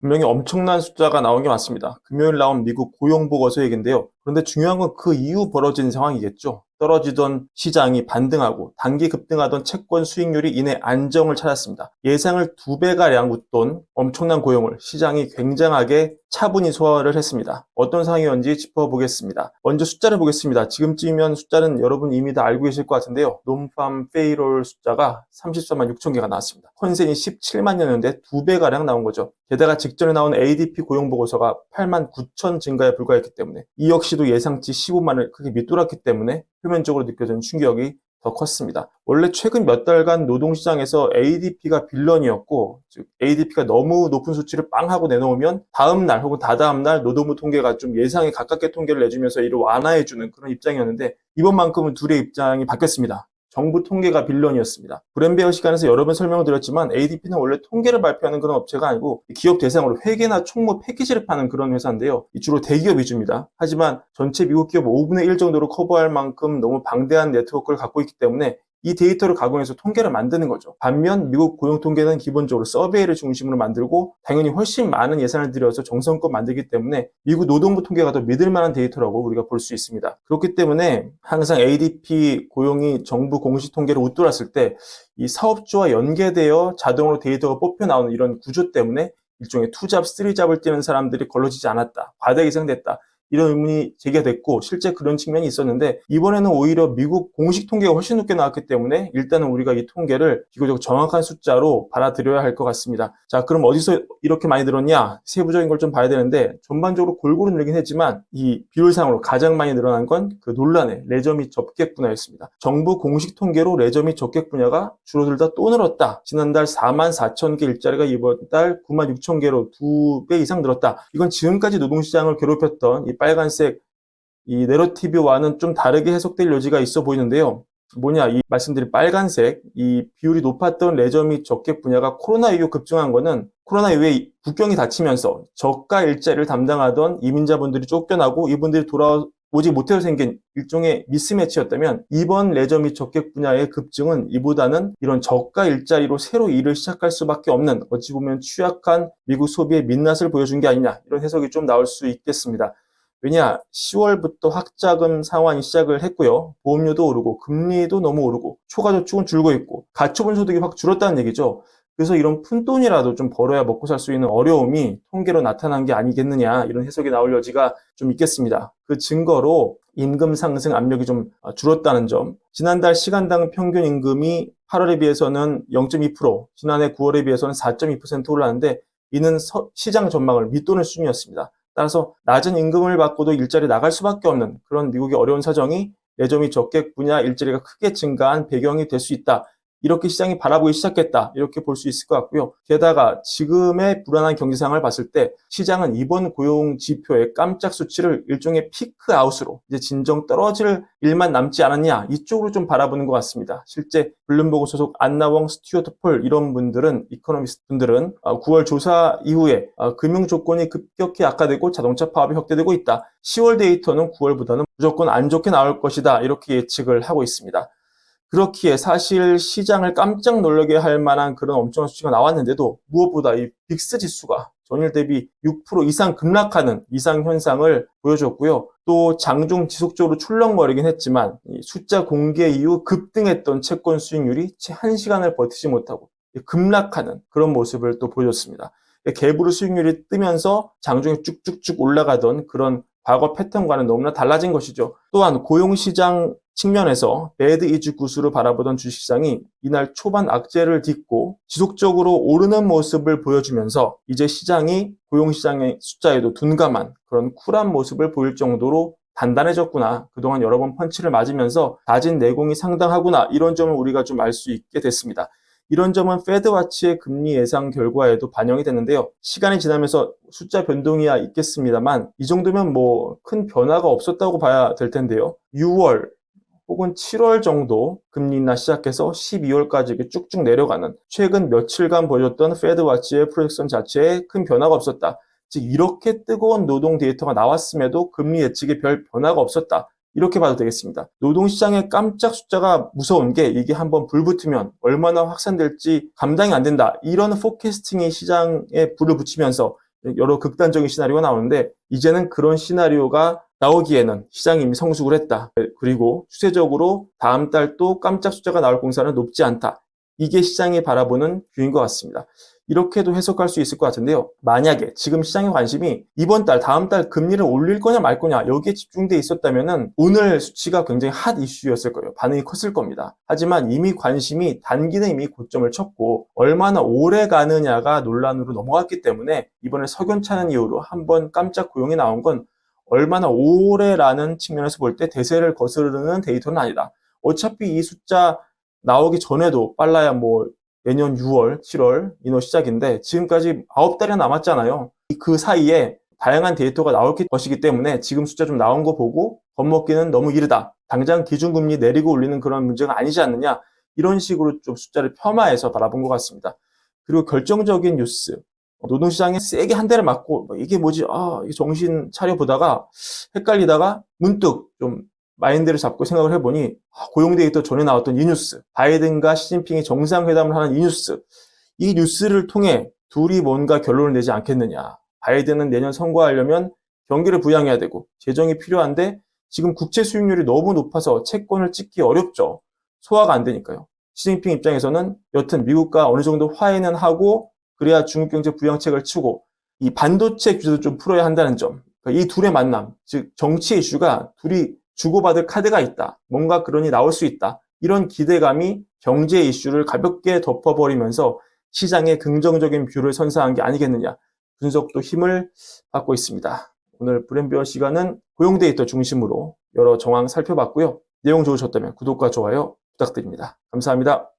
분명히 엄청난 숫자가 나온 게 맞습니다. 금요일 나온 미국 고용보고서 얘기인데요. 그런데 중요한 건 그 이후 벌어진 상황이겠죠. 떨어지던 시장이 반등하고 단기 급등하던 채권 수익률이 이내 안정을 찾았습니다. 예상을 2배가량 웃돈 엄청난 고용을 시장이 굉장하게 차분히 소화를 했습니다. 어떤 상황이었는지 짚어보겠습니다. 먼저 숫자를 보겠습니다. 지금쯤이면 숫자는 여러분 이미 다 알고 계실 것 같은데요. 논팜 페이롤 숫자가 34만 6천 개가 나왔습니다. 컨센이 17만 년인데 2배가량 나온 거죠. 게다가 직전에 나온 ADP 고용보고서가 8만 9천 증가에 불과했기 때문에 이 역시도 예상치 15만을 크게 밑돌았기 때문에 표면적으로 느껴지는 충격이 더 컸습니다. 원래 최근 몇 달간 노동시장에서 ADP가 빌런이었고, 즉 ADP가 너무 높은 수치를 빵 하고 내놓으면 다음 날 혹은 다다음 날 노동부 통계가 좀 예상에 가깝게 통계를 내주면서 이를 완화해주는 그런 입장이었는데 이번만큼은 둘의 입장이 바뀌었습니다. 정부 통계가 빌런이었습니다. 브랜베어 시간에서 여러 번 설명을 드렸지만 ADP는 원래 통계를 발표하는 그런 업체가 아니고 기업 대상으로 회계나 총무 패키지를 파는 그런 회사인데요. 주로 대기업 위주입니다. 하지만 전체 미국 기업 5분의 1 정도로 커버할 만큼 너무 방대한 네트워크를 갖고 있기 때문에 이 데이터를 가공해서 통계를 만드는 거죠. 반면 미국 고용통계는 기본적으로 서베이를 중심으로 만들고 당연히 훨씬 많은 예산을 들여서 정성껏 만들기 때문에 미국 노동부 통계가 더 믿을 만한 데이터라고 우리가 볼 수 있습니다. 그렇기 때문에 항상 ADP 고용이 정부 공식 통계를 웃돌았을 때 이 사업주와 연계되어 자동으로 데이터가 뽑혀 나오는 이런 구조 때문에 일종의 투잡, 쓰리잡을 뛰는 사람들이 걸러지지 않았다. 과대 예상됐다. 이런 의문이 제기가 됐고 실제 그런 측면이 있었는데 이번에는 오히려 미국 공식 통계가 훨씬 높게 나왔기 때문에 일단은 우리가 이 통계를 비교적 정확한 숫자로 받아들여야 할 것 같습니다. 자, 그럼 어디서 이렇게 많이 늘었냐? 세부적인 걸 좀 봐야 되는데 전반적으로 골고루 늘긴 했지만 이 비율상으로 가장 많이 늘어난 건 그 논란의 레저 및 접객 분야였습니다. 정부 공식 통계로 레저 및 접객 분야가 줄어들다 또 늘었다. 지난달 4만 4천 개 일자리가 이번 달 9만 6천 개로 2배 이상 늘었다. 이건 지금까지 노동시장을 괴롭혔던 이 빨간색 이 내러티브와는 좀 다르게 해석될 여지가 있어 보이는데요. 뭐냐, 이 말씀드린 빨간색 이 비율이 높았던 레저 및 접객 분야가 코로나 이후 급증한 거는 코로나 이후에 국경이 닫히면서 저가 일자리를 담당하던 이민자분들이 쫓겨나고 이분들이 돌아오지 못해서 생긴 일종의 미스매치였다면 이번 레저 및 접객 분야의 급증은 이보다는 이런 저가 일자리로 새로 일을 시작할 수밖에 없는 어찌 보면 취약한 미국 소비의 민낯을 보여준 게 아니냐 이런 해석이 좀 나올 수 있겠습니다. 왜냐, 10월부터 학자금 상환이 시작을 했고요. 보험료도 오르고 금리도 너무 오르고 초과저축은 줄고 있고 가처분 소득이 확 줄었다는 얘기죠. 그래서 이런 푼돈이라도 좀 벌어야 먹고 살 수 있는 어려움이 통계로 나타난 게 아니겠느냐 이런 해석이 나올 여지가 좀 있겠습니다. 그 증거로 임금 상승 압력이 좀 줄었다는 점, 지난달 시간당 평균 임금이 8월에 비해서는 0.2%, 지난해 9월에 비해서는 4.2% 올랐는데 이는 시장 전망을 밑도는 수준이었습니다. 따라서 낮은 임금을 받고도 일자리 나갈 수밖에 없는 그런 미국의 어려운 사정이 레저 및 접객 분야 일자리가 크게 증가한 배경이 될 수 있다. 이렇게 시장이 바라보기 시작했다. 이렇게 볼 수 있을 것 같고요. 게다가 지금의 불안한 경제 상황을 봤을 때 시장은 이번 고용 지표의 깜짝 수치를 일종의 피크 아웃으로 이제 진정 떨어질 일만 남지 않았냐 이쪽으로 좀 바라보는 것 같습니다. 실제 블룸버그 소속 안나웡, 스튜어트 폴 이런 분들은 이코노미스트 분들은 9월 조사 이후에 금융 조건이 급격히 악화되고 자동차 파업이 확대되고 있다. 10월 데이터는 9월보다는 무조건 안 좋게 나올 것이다. 이렇게 예측을 하고 있습니다. 그렇기에 사실 시장을 깜짝 놀라게 할 만한 그런 엄청난 수치가 나왔는데도 무엇보다 이 빅스 지수가 전일 대비 6% 이상 급락하는 이상 현상을 보여줬고요. 또 장중 지속적으로 출렁거리긴 했지만 숫자 공개 이후 급등했던 채권 수익률이 채 1시간을 버티지 못하고 급락하는 그런 모습을 또 보여줬습니다. 개부르 수익률이 뜨면서 장중에 쭉쭉쭉 올라가던 그런 과거 패턴과는 너무나 달라진 것이죠. 또한 고용시장 측면에서 배드 이즈 굿으로 바라보던 주식시장이 이날 초반 악재를 딛고 지속적으로 오르는 모습을 보여주면서 이제 시장이 고용시장의 숫자에도 둔감한 그런 쿨한 모습을 보일 정도로 단단해졌구나. 그동안 여러 번 펀치를 맞으면서 가진 내공이 상당하구나. 이런 점을 우리가 좀 알 수 있게 됐습니다. 이런 점은 페드와치의 금리 예상 결과에도 반영이 됐는데요. 시간이 지나면서 숫자 변동이야 있겠습니다만 이 정도면 뭐 큰 변화가 없었다고 봐야 될 텐데요. 6월 혹은 7월 정도 금리 인하 시작해서 12월까지 이렇게 쭉쭉 내려가는 최근 며칠간 보여줬던 페드와치의 프로젝션 자체에 큰 변화가 없었다. 즉 이렇게 뜨거운 노동 데이터가 나왔음에도 금리 예측에 별 변화가 없었다. 이렇게 봐도 되겠습니다. 노동시장의 깜짝 숫자가 무서운 게 이게 한번 불붙으면 얼마나 확산될지 감당이 안 된다. 이런 포캐스팅이 시장에 불을 붙이면서 여러 극단적인 시나리오가 나오는데 이제는 그런 시나리오가 나오기에는 시장이 이미 성숙을 했다. 그리고 추세적으로 다음 달 또 깜짝 숫자가 나올 공사는 높지 않다. 이게 시장이 바라보는 뷰인 것 같습니다. 이렇게도 해석할 수 있을 것 같은데요. 만약에 지금 시장의 관심이 이번 달, 다음 달 금리를 올릴 거냐 말 거냐 여기에 집중돼 있었다면 오늘 수치가 굉장히 핫 이슈였을 거예요. 반응이 컸을 겁니다. 하지만 이미 관심이 단기는 이미 고점을 쳤고 얼마나 오래 가느냐가 논란으로 넘어갔기 때문에 이번에 석연찮은 이유로 한번 깜짝 고용이 나온 건 얼마나 오래라는 측면에서 볼 때 대세를 거스르는 데이터는 아니다. 어차피 이 숫자 나오기 전에도 빨라야 내년 6월, 7월 인허 시작인데 지금까지 9달이나 남았잖아요. 그 사이에 다양한 데이터가 나올 것이기 때문에 지금 숫자 좀 나온 거 보고 겁먹기는 너무 이르다. 당장 기준금리 내리고 올리는 그런 문제가 아니지 않느냐. 이런 식으로 좀 숫자를 폄하해서 바라본 것 같습니다. 그리고 결정적인 뉴스. 노동시장에 세게 한 대를 맞고 이게 뭐지? 이게 정신 차려보다가 헷갈리다가 문득 좀 마인드를 잡고 생각을 해보니 고용 데이터 전에 나왔던 이 뉴스, 바이든과 시진핑이 정상회담을 하는 이 뉴스, 이 뉴스를 통해 둘이 뭔가 결론을 내지 않겠느냐. 바이든은 내년 선거하려면 경기를 부양해야 되고 재정이 필요한데 지금 국채 수익률이 너무 높아서 채권을 찍기 어렵죠. 소화가 안 되니까요. 시진핑 입장에서는 여튼 미국과 어느 정도 화해는 하고 그래야 중국 경제 부양책을 치고 이 반도체 규제도 좀 풀어야 한다는 점. 그러니까 이 둘의 만남, 즉 정치 이슈가 둘이 주고받을 카드가 있다. 뭔가 그러니 나올 수 있다. 이런 기대감이 경제 이슈를 가볍게 덮어버리면서 시장에 긍정적인 뷰를 선사한 게 아니겠느냐. 분석도 힘을 받고 있습니다. 오늘 브랜비어 시간은 고용 데이터 중심으로 여러 정황 살펴봤고요. 내용 좋으셨다면 구독과 좋아요 부탁드립니다. 감사합니다.